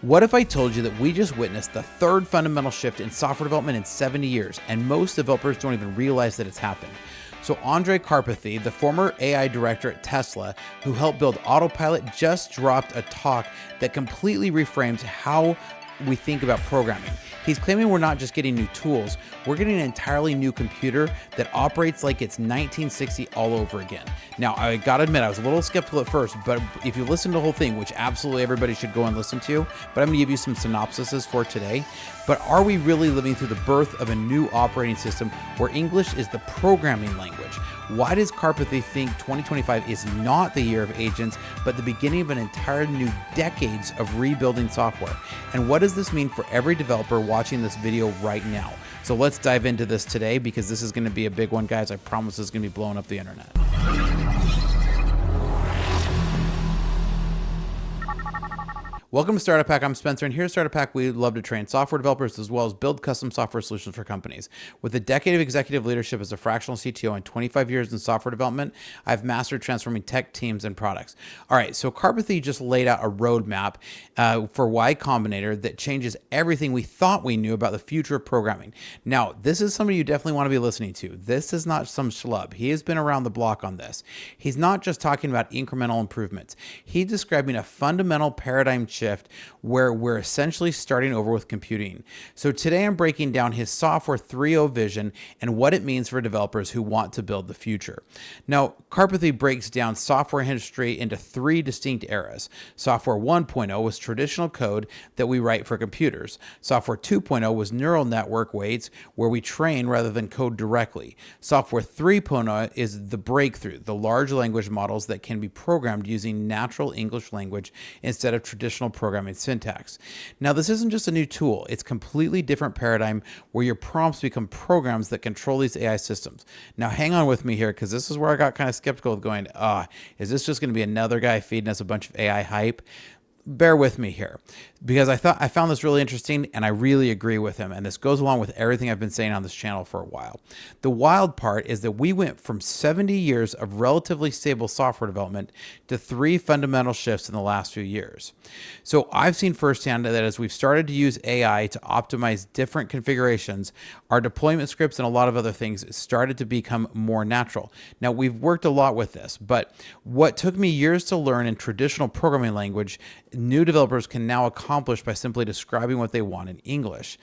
What if I told you that we just witnessed the third fundamental shift in software development in 70 years, and most developers don't even realize that it's happened? So Andrej Karpathy, the former AI director at Tesla, who helped build Autopilot, just dropped a talk that completely reframes how we think about programming. He's claiming we're not just getting new tools, we're getting an entirely new computer that operates like it's 1960 all over again. Now, I gotta admit, I was a little skeptical at first, but if you listen to the whole thing, which absolutely everybody should go and listen to, but I'm gonna give you some synopsises for today. But are we really living through the birth of a new operating system where English is the programming language? Why does Karpathy think 2025 is not the year of agents, but the beginning of an entire new decades of rebuilding software? And what does this mean for every developer watching this video right now? So let's dive into this today, because this is going to be a big one, guys. I promise this is going to be blowing up the internet. Welcome to Startup Hack. I'm Spencer, and here at Startup Hack, we love to train software developers as well as build custom software solutions for companies. With a decade of executive leadership as a fractional CTO and 25 years in software development, I've mastered transforming tech teams and products. All right, so Karpathy just laid out a roadmap for Y Combinator that changes everything we thought we knew about the future of programming. Now, this is somebody you definitely want to be listening to. This is not some schlub. He has been around the block on this. He's not just talking about incremental improvements. He's describing a fundamental paradigm shift where we're essentially starting over with computing. So today I'm breaking down his Software 3.0 vision and what it means for developers who want to build the future. Now, Karpathy breaks down software industry into three distinct eras. Software 1.0 was traditional code that we write for computers. Software 2.0 was neural network weights where we train rather than code directly. Software 3.0 is the breakthrough, the large language models that can be programmed using natural English language instead of traditional programming syntax. Now, this isn't just a new tool. It's a completely different paradigm where your prompts become programs that control these AI systems. Now, hang on with me here, because this is where I got kind of skeptical of going, is this just going to be another guy feeding us a bunch of AI hype? Bear with me here, because I found this really interesting, and I really agree with him, and this goes along with everything I've been saying on this channel for a while. The wild part is that we went from 70 years of relatively stable software development to three fundamental shifts in the last few years. So I've seen firsthand that as we've started to use AI to optimize different configurations, our deployment scripts and a lot of other things started to become more natural. Now, we've worked a lot with this, but what took me years to learn in traditional programming language, new developers can now accomplish by simply describing what they want in English.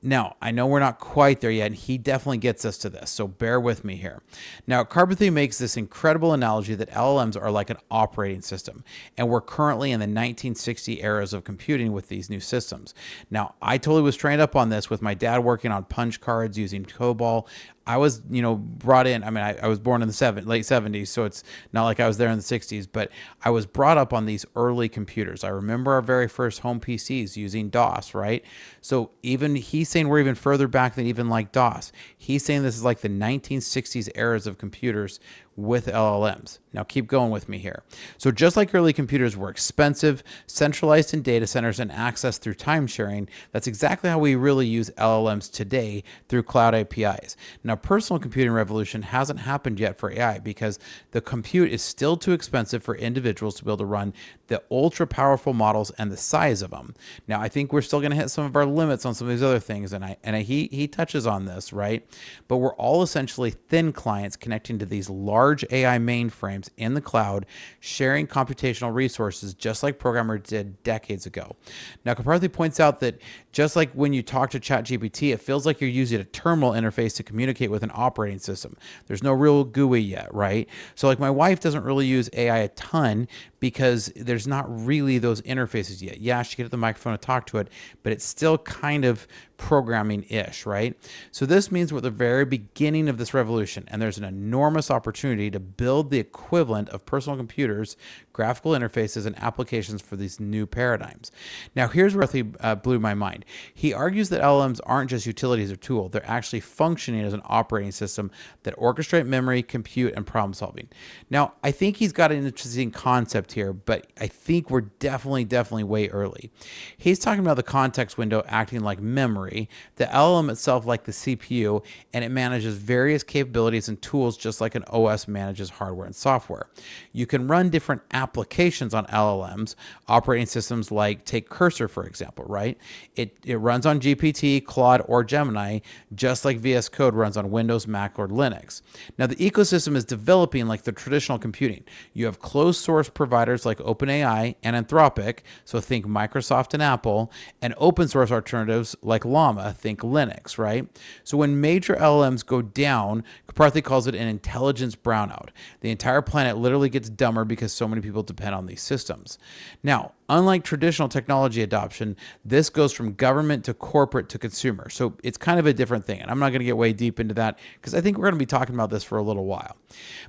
Now, I know we're not quite there yet, and he definitely gets us to this, so bear with me here. Now, Karpathy makes this incredible analogy that LLMs are like an operating system, and we're currently in the 1960 eras of computing with these new systems. Now, I totally was trained up on this with my dad working on punch cards using COBOL. I was, brought in, I was born in the late 70s, so it's not like I was there in the 60s, but I was brought up on these early computers. I remember our very first home PCs using DOS, right? So even he's saying we're even further back than even like DOS. He's saying this is like the 1960s eras of computers with LLMs. Now keep going with me here. So just like early computers were expensive, centralized in data centers, and accessed through time sharing, that's exactly how we really use LLMs today through cloud APIs. Now, personal computing revolution hasn't happened yet for AI because the compute is still too expensive for individuals to be able to run the ultra powerful models and the size of them. Now, I think we're still going to hit some of our limits on some of these other things, and he touches on this, right? But we're all essentially thin clients connecting to these large AI mainframes in the cloud, sharing computational resources just like programmers did decades ago. Now, Karpathy points out that just like when you talk to ChatGPT, it feels like you're using a terminal interface to communicate with an operating system. There's no real GUI yet, right? So like my wife doesn't really use AI a ton because there's not really those interfaces yet. Yeah, she can get the microphone to talk to it, but it's still kind of programming-ish, right? So this means we're at the very beginning of this revolution, and there's an enormous opportunity to build the equivalent of personal computers, graphical interfaces, and applications for these new paradigms. Now, here's where he blew my mind. He argues that LLMs aren't just utilities or tools, they're actually functioning as an operating system that orchestrate memory, compute, and problem solving. Now, I think he's got an interesting concept here, but I think we're definitely way early. He's talking about the context window acting like memory, the LLM itself like the CPU, and it manages various capabilities and tools just like an OS manages hardware and software. You can run different applications on LLMs, operating systems like, take Cursor, for example, right? It runs on GPT, Claude, or Gemini, just like VS Code runs on Windows, Mac, or Linux. Now, the ecosystem is developing like the traditional computing. You have closed source providers like OpenAI and Anthropic, so think Microsoft and Apple, and open source alternatives like Llama, think Linux, right? So when major LLMs go down, Karpathy calls it an intelligence brownout. The entire planet literally gets dumber because so many people depend on these systems. Now, unlike traditional technology adoption, this goes from government to corporate to consumer. So it's kind of a different thing. And I'm not going to get way deep into that because I think we're going to be talking about this for a little while.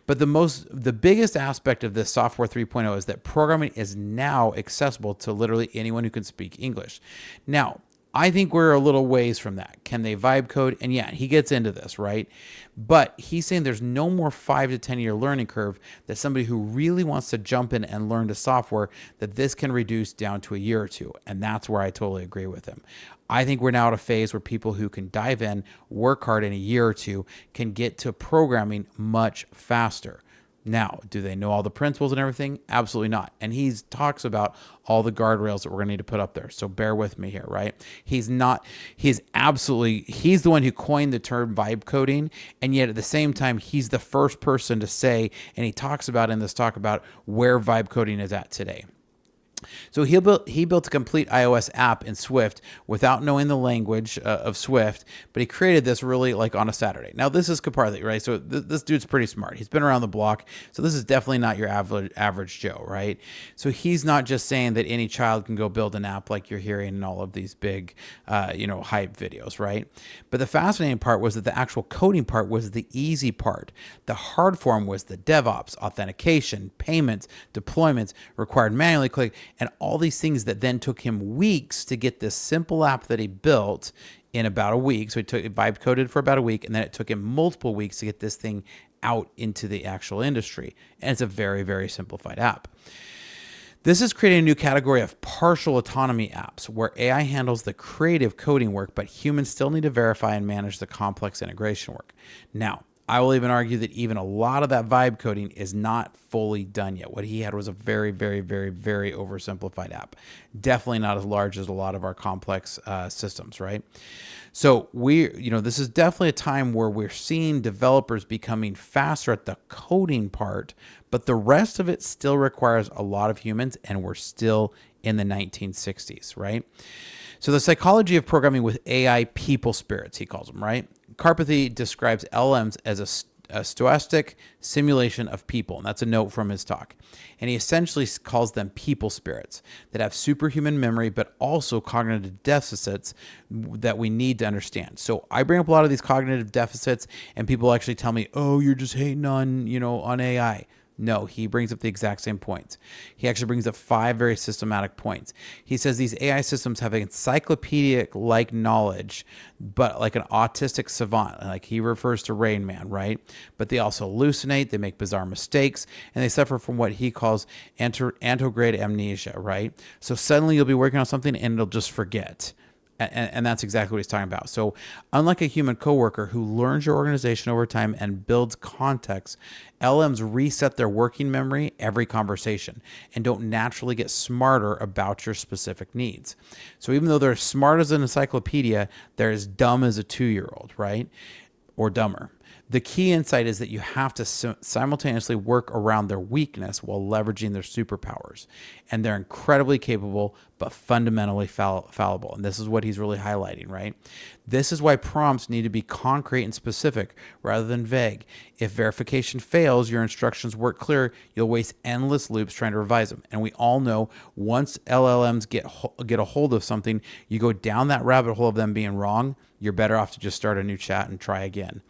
But the biggest aspect of this software 3.0 is that programming is now accessible to literally anyone who can speak English. Now, I think we're a little ways from that. Can they vibe code? And yeah, he gets into this, right? But he's saying there's no more 5 to 10 year learning curve that somebody who really wants to jump in and learn the software, that this can reduce down to a year or two. And that's where I totally agree with him. I think we're now at a phase where people who can dive in, work hard in a year or two, can get to programming much faster. Now, do they know all the principles and everything? Absolutely not. And he talks about all the guardrails that we're going to need to put up there. So bear with me here, right? He's the one who coined the term vibe coding. And yet at the same time, he's the first person to say, and he talks about in this talk about where vibe coding is at today. So he built a complete iOS app in Swift without knowing the language of Swift, but he created this really like on a Saturday. Now, this is Karpathy, right? So this dude's pretty smart. He's been around the block. So this is definitely not your average Joe, right? So he's not just saying that any child can go build an app like you're hearing in all of these big, hype videos, right? But the fascinating part was that the actual coding part was the easy part. The hard form was the DevOps, authentication, payments, deployments, required manually click, and all these things that then took him weeks to get this simple app that he built in about a week. So he vibe coded for about a week, and then it took him multiple weeks to get this thing out into the actual industry. And it's a very, very simplified app. This is creating a new category of partial autonomy apps where AI handles the creative coding work, but humans still need to verify and manage the complex integration work. Now, I will even argue that even a lot of that vibe coding is not fully done yet. What he had was a very, very, very, very oversimplified app. Definitely not as large as a lot of our complex systems, right? So this is definitely a time where we're seeing developers becoming faster at the coding part, but the rest of it still requires a lot of humans, and we're still in the 1960s, right? So the psychology of programming with AI people spirits, he calls them, right? Karpathy describes LMs as a stochastic simulation of people, and that's a note from his talk. And he essentially calls them people spirits that have superhuman memory, but also cognitive deficits that we need to understand. So I bring up a lot of these cognitive deficits, and people actually tell me, "Oh, you're just hating on AI." No, he brings up the exact same points. He actually brings up 5 very systematic points. He says these AI systems have encyclopedic-like knowledge, but like an autistic savant, like he refers to Rain Man, right? But they also hallucinate, they make bizarre mistakes, and they suffer from what he calls anterograde amnesia, right? So suddenly you'll be working on something and it'll just forget. And that's exactly what he's talking about. So unlike a human coworker who learns your organization over time and builds context, LMs reset their working memory every conversation and don't naturally get smarter about your specific needs. So even though they're smart as an encyclopedia, they're as dumb as a 2-year-old, right? Or dumber. The key insight is that you have to simultaneously work around their weakness while leveraging their superpowers. And they're incredibly capable, but fundamentally fallible. And this is what he's really highlighting, right? This is why prompts need to be concrete and specific rather than vague. If verification fails, your instructions weren't clear, you'll waste endless loops trying to revise them. And we all know once LLMs get a hold of something, you go down that rabbit hole of them being wrong, you're better off to just start a new chat and try again.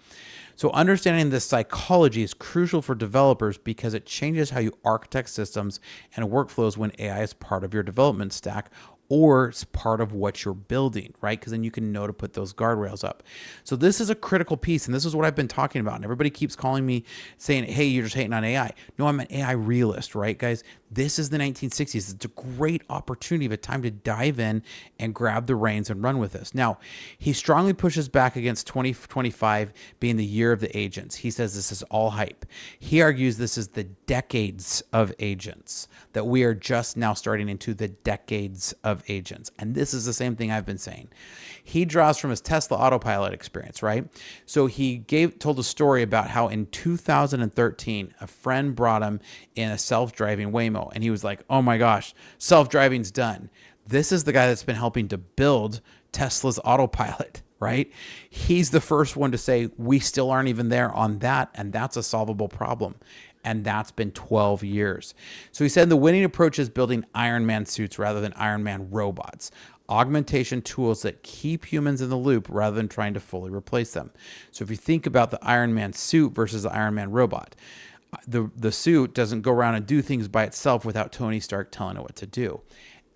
So understanding this psychology is crucial for developers because it changes how you architect systems and workflows when AI is part of your development stack or it's part of what you're building, right? Because then you can know to put those guardrails up. So this is a critical piece, and this is what I've been talking about. And everybody keeps calling me saying, hey, you're just hating on AI. No, I'm an AI realist, right, guys? This is the 1960s. It's a great opportunity, a time to dive in and grab the reins and run with this. Now, he strongly pushes back against 2025 being the year of the agents. He says this is all hype. He argues this is the decades of agents, that we are just now starting into the decades of agents. And this is the same thing I've been saying. He draws from his Tesla autopilot experience, right? So he told a story about how in 2013, a friend brought him in a self-driving Waymo, and he was like, oh my gosh, self-driving's done. This is the guy that's been helping to build Tesla's autopilot, right? He's the first one to say, we still aren't even there on that, and that's a solvable problem. And that's been 12 years. So he said the winning approach is building Iron Man suits rather than Iron Man robots. Augmentation tools that keep humans in the loop rather than trying to fully replace them. So if you think about the Iron Man suit versus the Iron Man robot, the suit doesn't go around and do things by itself without Tony Stark telling it what to do.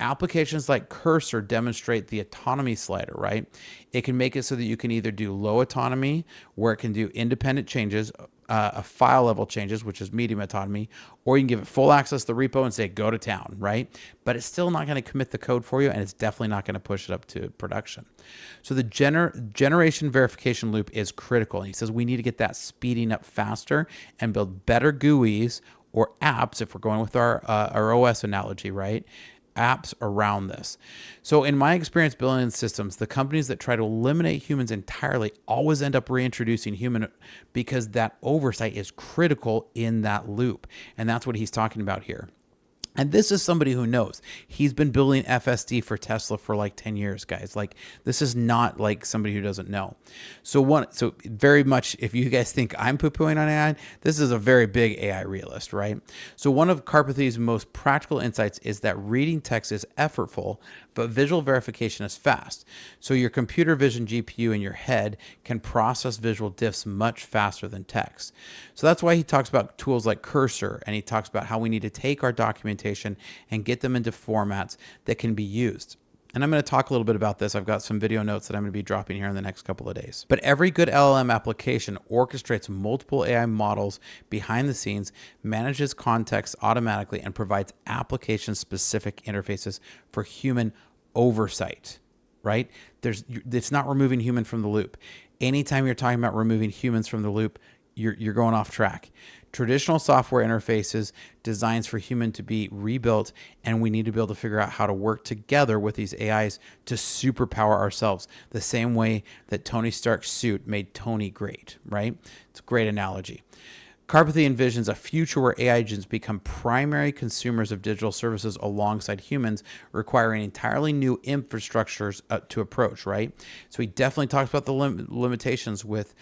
Applications like Cursor demonstrate the autonomy slider, right? It can make it so that you can either do low autonomy, where it can do independent changes, a file level changes, which is medium autonomy, or you can give it full access to the repo and say, go to town, right? But it's still not going to commit the code for you, and it's definitely not going to push it up to production. So the generation verification loop is critical. And he says we need to get that speeding up faster and build better GUIs or apps, if we're going with our OS analogy, right? Apps around this. So in my experience building systems, the companies that try to eliminate humans entirely always end up reintroducing human, because that oversight is critical in that loop. And that's what he's talking about here. And this is somebody who knows. He's been building FSD for Tesla for like 10 years, guys. Like, this is not like somebody who doesn't know. So very much, if you guys think I'm poo-pooing on AI, this is a very big AI realist, right? So one of Karpathy's most practical insights is that reading text is effortful, but visual verification is fast. So your computer vision GPU in your head can process visual diffs much faster than text. So that's why he talks about tools like Cursor, and he talks about how we need to take our documentation and get them into formats that can be used. And I'm going to talk a little bit about this. I've got some video notes that I'm going to be dropping here in the next couple of days. But every good LLM application orchestrates multiple AI models behind the scenes, manages context automatically, and provides application-specific interfaces for human oversight, right? It's not removing human from the loop. Anytime you're talking about removing humans from the loop, you're going off track. Traditional software interfaces designs for human to be rebuilt, and we need to be able to figure out how to work together with these AIs to superpower ourselves, the same way that Tony Stark's suit made Tony great, right? It's a great analogy. Karpathy envisions a future where AI agents become primary consumers of digital services alongside humans, requiring entirely new infrastructures to approach, right? So he definitely talks about the limitations with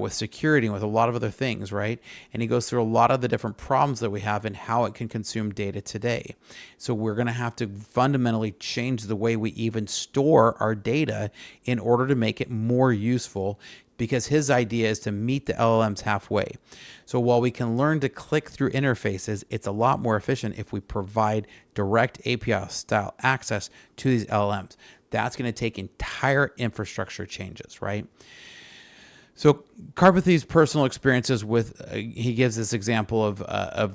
security and with a lot of other things, right? And he goes through a lot of the different problems that we have and how it can consume data today. So we're going to have to fundamentally change the way we even store our data in order to make it more useful, because his idea is to meet the LLMs halfway. So while we can learn to click through interfaces, it's a lot more efficient if we provide direct API-style access to these LLMs. That's going to take entire infrastructure changes, right? So Karpathy's personal experiences with, he gives this example of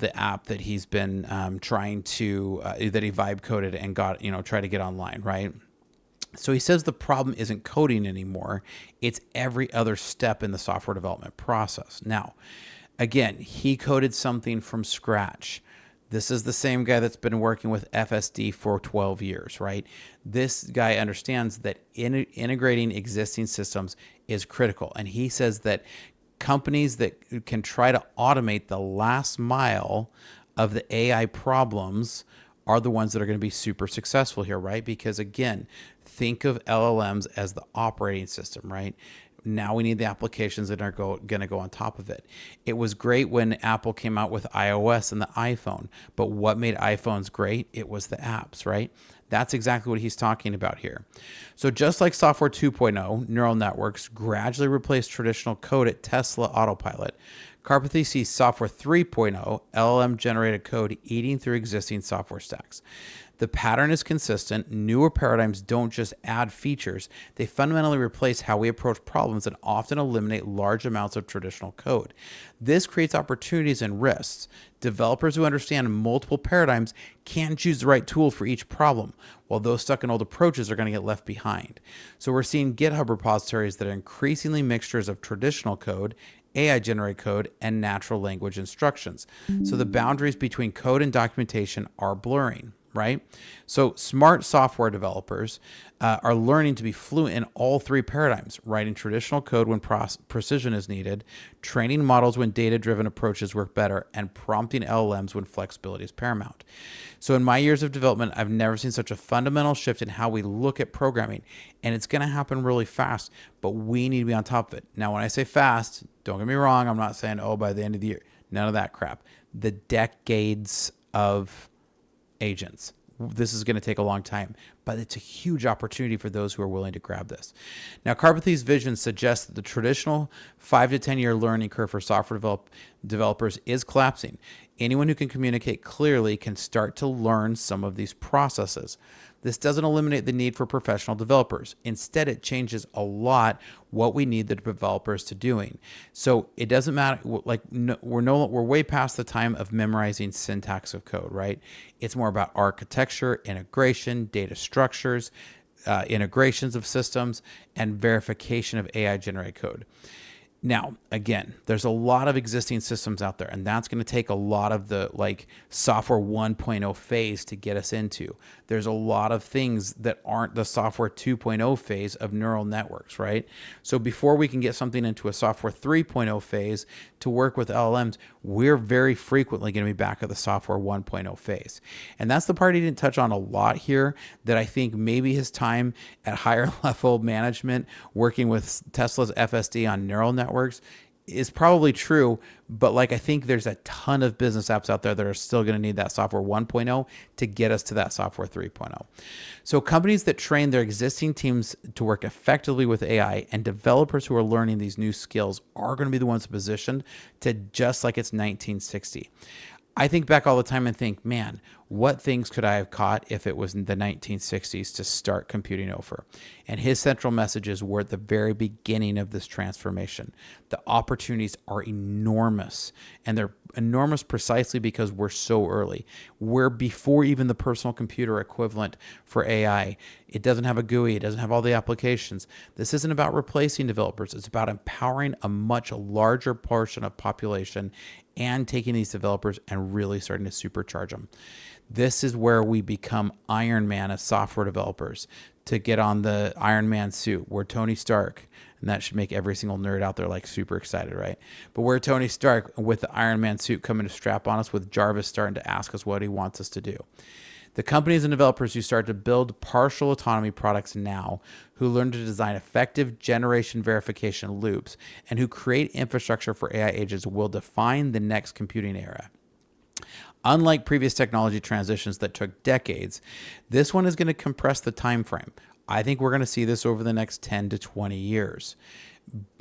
the app that he's been trying to, that he vibe coded and got, try to get online, right? So he says the problem isn't coding anymore. It's every other step in the software development process. Now, again, he coded something from scratch. This is the same guy that's been working with FSD for 12 years, right? This guy understands that integrating existing systems is critical. And he says that companies that can try to automate the last mile of the AI problems are the ones that are going to be super successful here, right? Because again, think of LLMs as the operating system, right? Now we need the applications that are going to go on top of it. It was great when Apple came out with iOS and the iPhone, but what made iPhones great? It was the apps, right? That's exactly what he's talking about here. So just like Software 2.0, neural networks gradually replaced traditional code at Tesla Autopilot, Karpathy sees Software 3.0, LLM-generated code eating through existing software stacks. The pattern is consistent. Newer paradigms don't just add features, they fundamentally replace how we approach problems and often eliminate large amounts of traditional code. This creates opportunities and risks. Developers who understand multiple paradigms can choose the right tool for each problem, while those stuck in old approaches are going to get left behind. So we're seeing GitHub repositories that are increasingly mixtures of traditional code, AI generated code, and natural language instructions. So the boundaries between code and documentation are blurring, right? So smart software developers are learning to be fluent in all three paradigms, writing traditional code when precision is needed, training models when data-driven approaches work better, and prompting LLMs when flexibility is paramount. So in my years of development, I've never seen such a fundamental shift in how we look at programming, and it's going to happen really fast, but we need to be on top of it. Now, when I say fast, don't get me wrong, I'm not saying, oh, by the end of the year. None of that crap. The decades of agents. This is going to take a long time, but it's a huge opportunity for those who are willing to grab this. Now, Karpathy's vision suggests that the traditional 5 to 10 year learning curve for software developers is collapsing. Anyone who can communicate clearly can start to learn some of these processes. This doesn't eliminate the need for professional developers. Instead, it changes a lot what we need the developers to doing. So it doesn't matter, like we're way past the time of memorizing syntax of code, right? It's more about architecture, integration, data structures, integrations of systems, and verification of AI generated code. Now, again, there's a lot of existing systems out there, and that's going to take a lot of the software 1.0 phase to get us into. There's a lot of things that aren't the software 2.0 phase of neural networks, right? So before we can get something into a software 3.0 phase to work with LLMs, we're very frequently going to be back at the software 1.0 phase. And that's the part he didn't touch on a lot here, that I think maybe his time at higher level management working with Tesla's FSD on neural networks is probably true, but I think there's a ton of business apps out there that are still going to need that software 1.0 to get us to that software 3.0. So companies that train their existing teams to work effectively with AI and developers who are learning these new skills are going to be the ones positioned to just like it's 1960. I think back all the time and think, man, what things could I have caught if it was in the 1960s to start computing over? And his central messages were at the very beginning of this transformation. The opportunities are enormous, and they're enormous precisely because we're so early. We're before even the personal computer equivalent for AI. It doesn't have a GUI. It doesn't have all the applications. This isn't about replacing developers. It's about empowering a much larger portion of population and taking these developers and really starting to supercharge them. This is where we become Iron Man as software developers, to get on the Iron Man suit. We're Tony Stark, and that should make every single nerd out there super excited, right? But we're Tony Stark with the Iron Man suit coming to strap on us, with Jarvis starting to ask us what he wants us to do. The companies and developers who start to build partial autonomy products now, who learn to design effective generation verification loops, and who create infrastructure for AI agents will define the next computing era. Unlike previous technology transitions that took decades, this one is going to compress the time frame. I think we're going to see this over the next 10 to 20 years.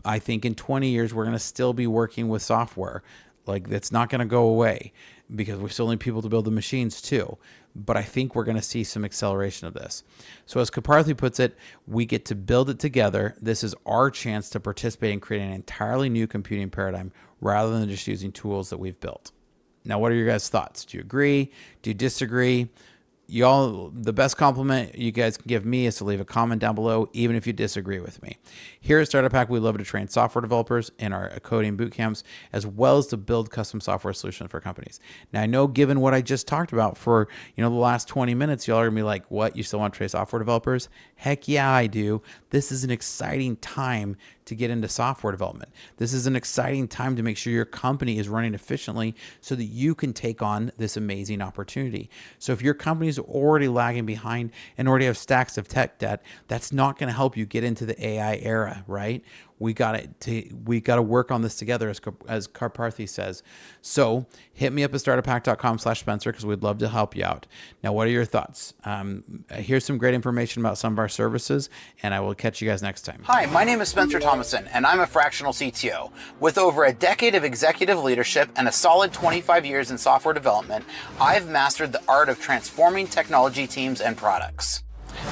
I think in 20 years, we're going to still be working with software. That's not going to go away, because we still need people to build the machines too. But I think we're going to see some acceleration of this. So as Karpathy puts it, we get to build it together. This is our chance to participate in creating an entirely new computing paradigm rather than just using tools that we've built. Now, what are your guys' thoughts? Do you agree? Do you disagree? Y'all, the best compliment you guys can give me is to leave a comment down below, even if you disagree with me. Here at Startup Hack, we love to train software developers in our coding boot camps, as well as to build custom software solutions for companies. Now, I know, given what I just talked about for the last 20 minutes, y'all are gonna be like, "What? You still want to train software developers?" Heck yeah, I do. This is an exciting time to get into software development. This is an exciting time to make sure your company is running efficiently so that you can take on this amazing opportunity. So if your company is already lagging behind and already have stacks of tech debt, that's not going to help you get into the AI era, right? We got to work on this together, as Karpathy says. So hit me up at starterpack.com/Spencer, because we'd love to help you out. Now, what are your thoughts? Here's some great information about some of our services, and I will catch you guys next time. Hi, my name is Spencer Thomason, and I'm a fractional CTO. With over a decade of executive leadership and a solid 25 years in software development, I've mastered the art of transforming technology teams and products.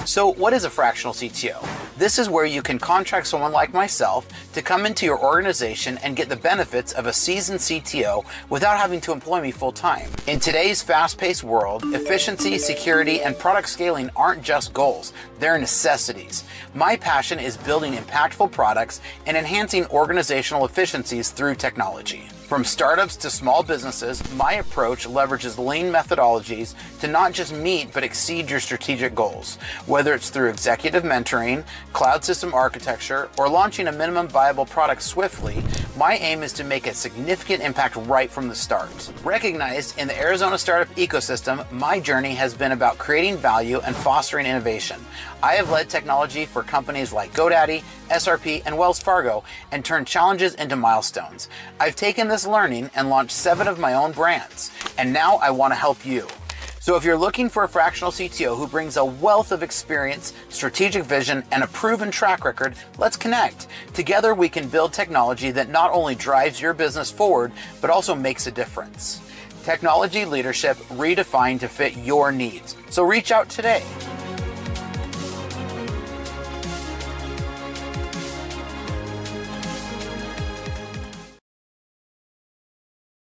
So what is a fractional CTO? This is where you can contract someone like myself to come into your organization and get the benefits of a seasoned CTO without having to employ me full time. In today's fast-paced world, efficiency, security, and product scaling aren't just goals, they're necessities. My passion is building impactful products and enhancing organizational efficiencies through technology. From startups to small businesses, my approach leverages lean methodologies to not just meet but exceed your strategic goals. Whether it's through executive mentoring, cloud system architecture, or launching a minimum viable product swiftly, my aim is to make a significant impact right from the start. Recognized in the Arizona startup ecosystem, my journey has been about creating value and fostering innovation. I have led technology for companies like GoDaddy, SRP, and Wells Fargo, and turned challenges into milestones. I've taken this learning and launched 7 of my own brands, and now I want to help you. So if you're looking for a fractional CTO who brings a wealth of experience, strategic vision, and a proven track record, let's connect. Together we can build technology that not only drives your business forward, but also makes a difference. Technology leadership redefined to fit your needs. So reach out today.